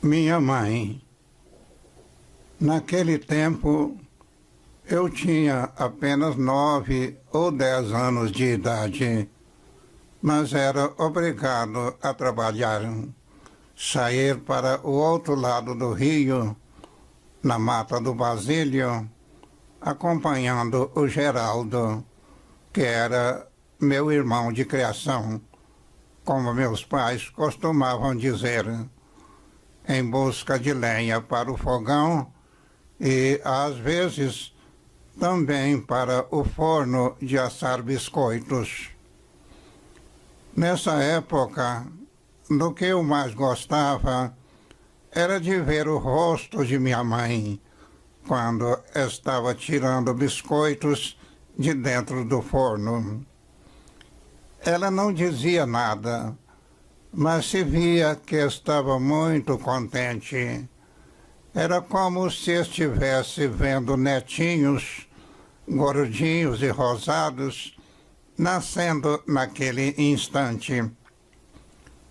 Minha mãe. Naquele tempo, eu tinha apenas 9 ou 10 anos de idade, mas era obrigado a trabalhar, sair para o outro lado do rio, na Mata do Basílio, acompanhando o Geraldo, que era meu irmão de criação, como meus pais costumavam dizer, em busca de lenha para o fogão e, às vezes, também para o forno de assar biscoitos. Nessa época, do que eu mais gostava era de ver o rosto de minha mãe quando estava tirando biscoitos de dentro do forno. Ela não dizia nada, mas se via que estava muito contente. Era como se estivesse vendo netinhos, gordinhos e rosados, nascendo naquele instante.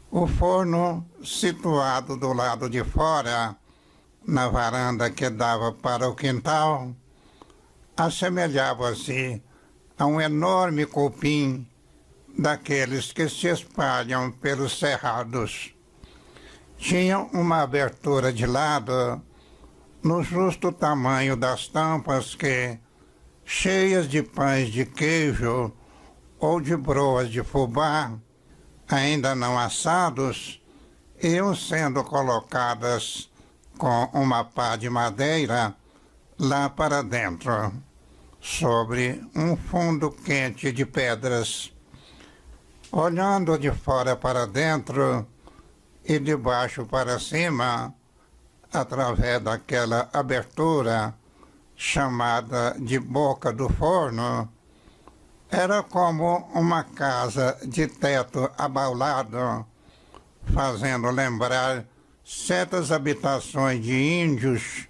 O forno, situado do lado de fora, na varanda que dava para o quintal, assemelhava-se a um enorme cupim daqueles que se espalham pelos cerrados. Tinha uma abertura de lado, no justo tamanho das tampas que, cheias de pães de queijo ou de broas de fubá, ainda não assados, iam sendo colocadas com uma pá de madeira lá para dentro, sobre um fundo quente de pedras. Olhando de fora para dentro e de baixo para cima, através daquela abertura chamada de boca do forno, era como uma casa de teto abaulado, fazendo lembrar certas habitações de índios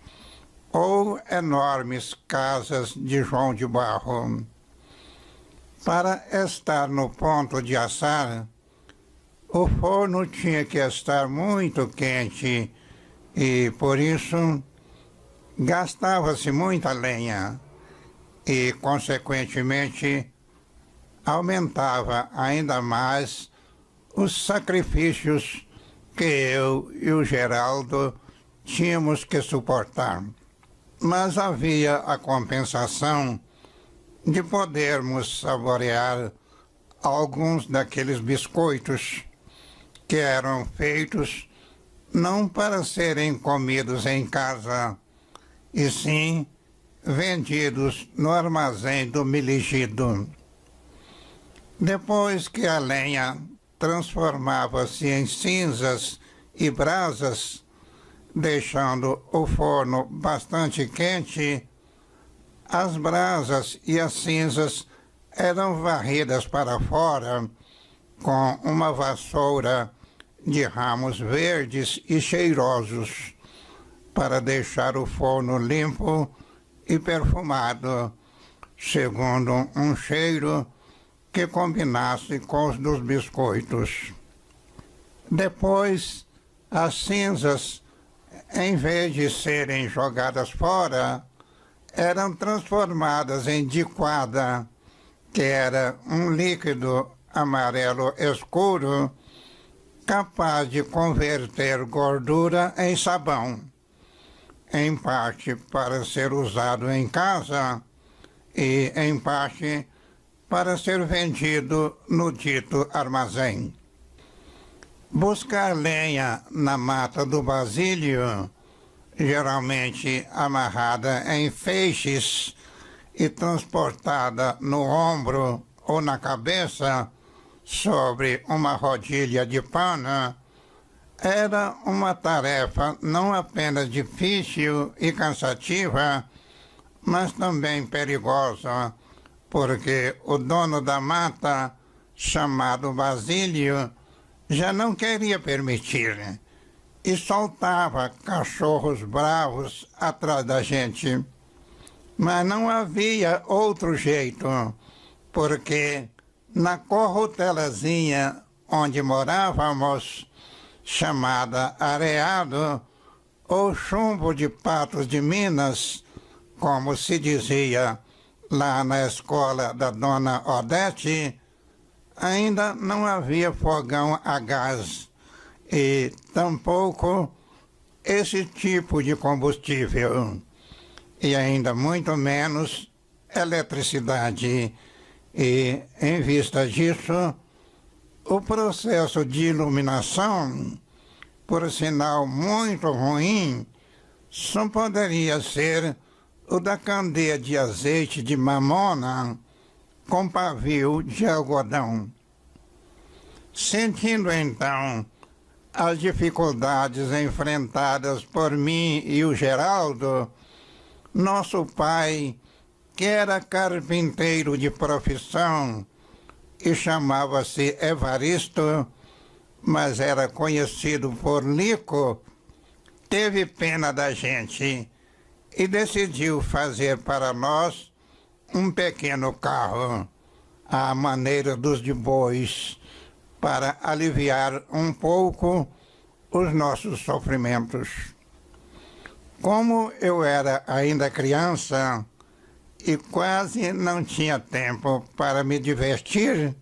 ou enormes casas de João de Barro. Para estar no ponto de assar, o forno tinha que estar muito quente e, por isso, gastava-se muita lenha e, consequentemente, aumentava ainda mais os sacrifícios que eu e o Geraldo tínhamos que suportar. Mas havia a compensação de podermos saborear alguns daqueles biscoitos que eram feitos não para serem comidos em casa, e sim vendidos no armazém do Miligido. Depois que a lenha transformava-se em cinzas e brasas, deixando o forno bastante quente, as brasas e as cinzas eram varridas para fora com uma vassoura de ramos verdes e cheirosos, para deixar o forno limpo e perfumado, segundo um cheiro que combinasse com os dos biscoitos. Depois, as cinzas, em vez de serem jogadas fora, eram transformadas em diquada, que era um líquido amarelo escuro capaz de converter gordura em sabão, em parte para ser usado em casa e, em parte, para ser vendido no dito armazém. Buscar lenha na Mata do Basílio, geralmente amarrada em feixes e transportada no ombro ou na cabeça sobre uma rodilha de pano, era uma tarefa não apenas difícil e cansativa, mas também perigosa, porque o dono da mata, chamado Basílio, já não queria permitir e soltava cachorros bravos atrás da gente. Mas não havia outro jeito, porque na corrutelazinha onde morávamos, chamada Areado, ou chumbo de Patos de Minas, como se dizia lá na escola da dona Odete, ainda não havia fogão a gás e tampouco esse tipo de combustível, e ainda muito menos eletricidade. E, em vista disso, o processo de iluminação, por sinal muito ruim, só poderia ser o da candeia de azeite de mamona com pavio de algodão. Sentindo então as dificuldades enfrentadas por mim e o Geraldo, nosso pai, que era carpinteiro de profissão e chamava-se Evaristo, mas era conhecido por Lico, teve pena da gente e decidiu fazer para nós um pequeno carro, à maneira dos de bois, para aliviar um pouco os nossos sofrimentos. Como eu era ainda criança e quase não tinha tempo para me divertir,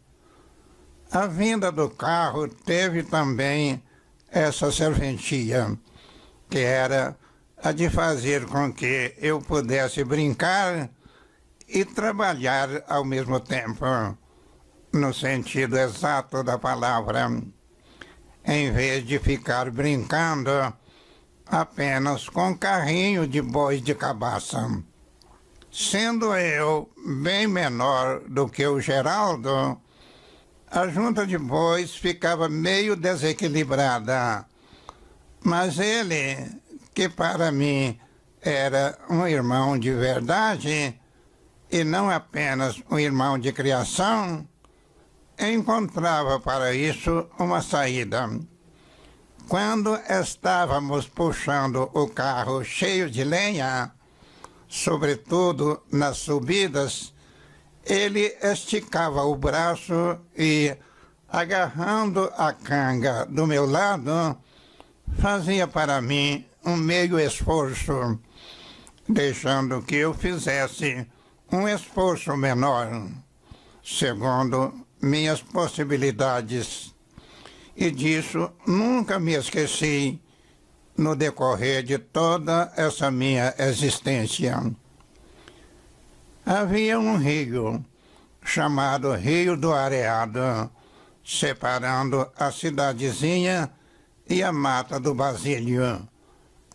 a vinda do carro teve também essa serventia, que era a de fazer com que eu pudesse brincar e trabalhar ao mesmo tempo, no sentido exato da palavra, em vez de ficar brincando apenas com carrinho de bois de cabaça. Sendo eu bem menor do que o Geraldo, a junta de bois ficava meio desequilibrada, mas ele, que para mim era um irmão de verdade e não apenas um irmão de criação, encontrava para isso uma saída. Quando estávamos puxando o carro cheio de lenha, sobretudo nas subidas, ele esticava o braço e, agarrando a canga do meu lado, fazia para mim um meio esforço, deixando que eu fizesse um esforço menor, segundo minhas possibilidades. E disso nunca me esqueci no decorrer de toda essa minha existência. Havia um rio, chamado Rio do Areado, separando a cidadezinha e a Mata do Basílio,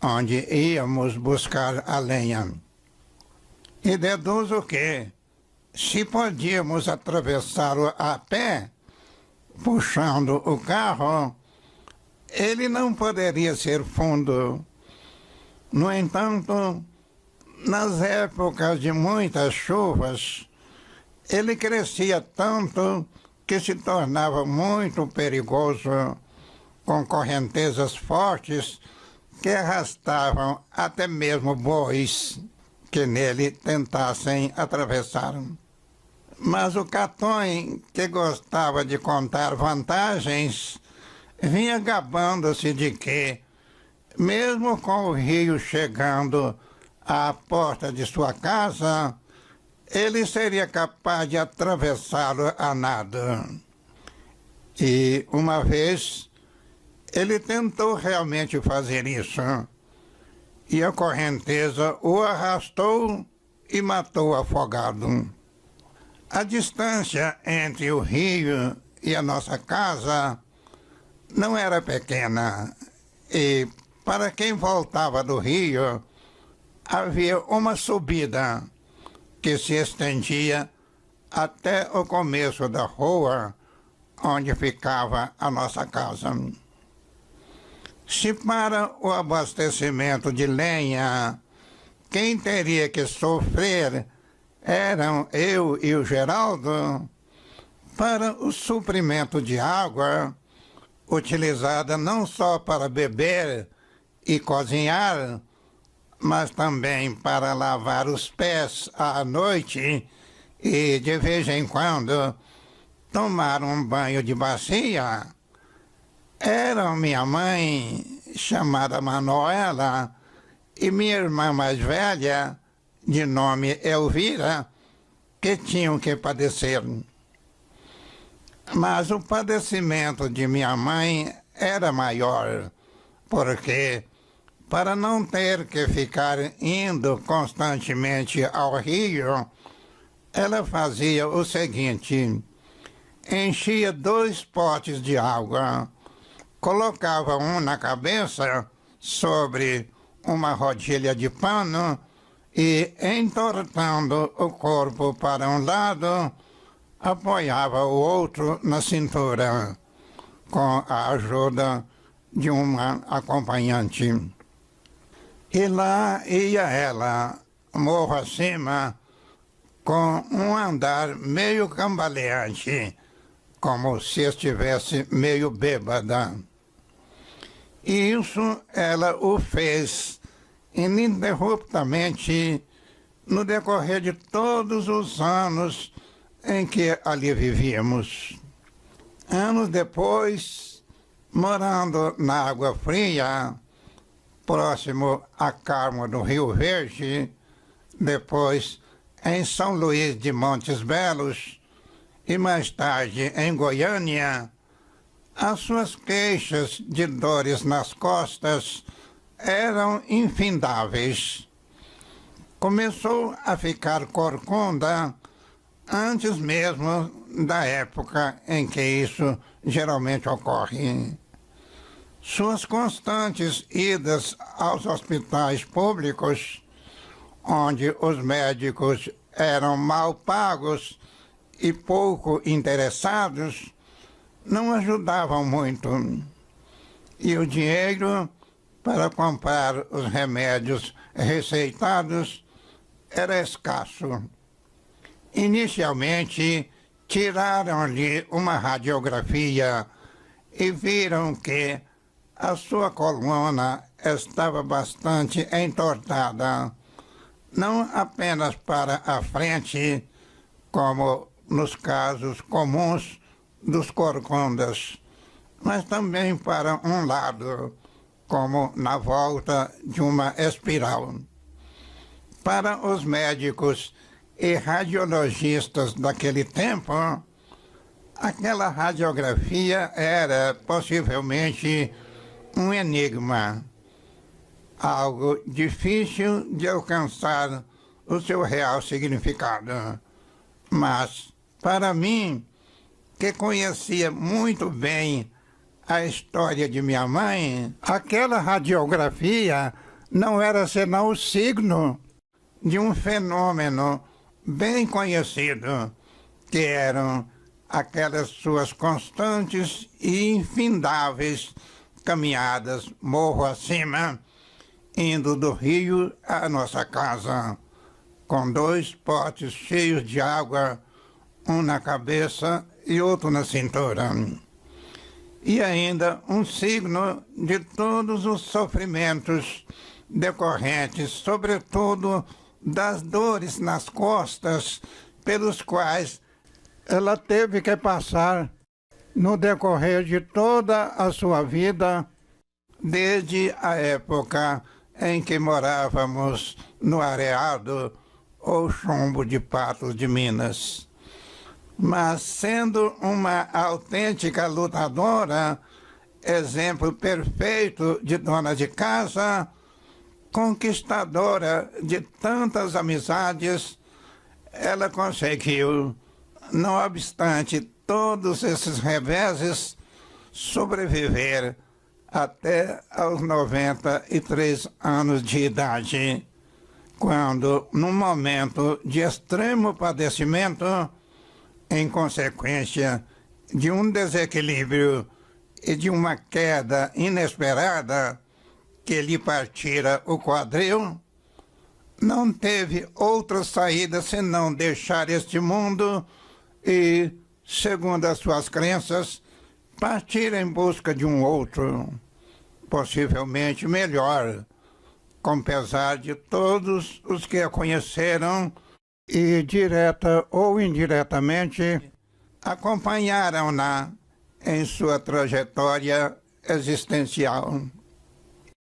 onde íamos buscar a lenha. E deduzo que, se podíamos atravessá-lo a pé, puxando o carro, ele não poderia ser fundo. No entanto, nas épocas de muitas chuvas, ele crescia tanto que se tornava muito perigoso, com correntezas fortes que arrastavam até mesmo bois que nele tentassem atravessar. Mas o Catonho, que gostava de contar vantagens, vinha gabando-se de que, mesmo com o rio chegando à porta de sua casa, ele seria capaz de atravessá-lo a nado. E, uma vez, ele tentou realmente fazer isso, e a correnteza o arrastou e matou afogado. A distância entre o rio e a nossa casa não era pequena, e para quem voltava do rio, havia uma subida que se estendia até o começo da rua onde ficava a nossa casa. Se para o abastecimento de lenha, quem teria que sofrer eram eu e o Geraldo, para o suprimento de água, utilizada não só para beber e cozinhar, mas também para lavar os pés à noite e, de vez em quando, tomar um banho de bacia, eram minha mãe, chamada Manuela, e minha irmã mais velha, de nome Elvira, que tinham que padecer. Mas o padecimento de minha mãe era maior, porque, para não ter que ficar indo constantemente ao rio, ela fazia o seguinte: enchia 2 potes de água, colocava um na cabeça sobre uma rodilha de pano e, entortando o corpo para um lado, apoiava o outro na cintura, com a ajuda de uma acompanhante. E lá ia ela, morro acima, com um andar meio cambaleante, como se estivesse meio bêbada. E isso ela o fez ininterruptamente no decorrer de todos os anos em que ali vivíamos. Anos depois, morando na Água Fria, próximo à Carmo do Rio Verde, depois em São Luís de Montes Belos e mais tarde em Goiânia, as suas queixas de dores nas costas eram infindáveis. Começou a ficar corcunda antes mesmo da época em que isso geralmente ocorre. Suas constantes idas aos hospitais públicos, onde os médicos eram mal pagos e pouco interessados, não ajudavam muito. E o dinheiro para comprar os remédios receitados era escasso. Inicialmente, tiraram-lhe uma radiografia e viram que a sua coluna estava bastante entortada, não apenas para a frente, como nos casos comuns dos corcundas, mas também para um lado, como na volta de uma espiral. Para os médicos e radiologistas daquele tempo, aquela radiografia era possivelmente um enigma, algo difícil de alcançar o seu real significado. Mas, para mim, que conhecia muito bem a história de minha mãe, aquela radiografia não era senão o signo de um fenômeno bem conhecido, que eram aquelas suas constantes e infindáveis caminhadas morro acima, indo do rio à nossa casa, com 2 potes cheios de água, um na cabeça e outro na cintura. E ainda um signo de todos os sofrimentos decorrentes, sobretudo das dores nas costas, pelos quais ela teve que passar no decorrer de toda a sua vida, desde a época em que morávamos no Areado ou Chumbo de Patos de Minas. Mas sendo uma autêntica lutadora, exemplo perfeito de dona de casa, conquistadora de tantas amizades, ela conseguiu, não obstante todos esses reveses, sobreviver até aos 93 anos de idade, quando, num momento de extremo padecimento, em consequência de um desequilíbrio e de uma queda inesperada que lhe partira o quadril, não teve outra saída senão deixar este mundo e, segundo as suas crenças, partir em busca de um outro, possivelmente melhor, com pesar de todos os que a conheceram e, direta ou indiretamente, acompanharam-na em sua trajetória existencial.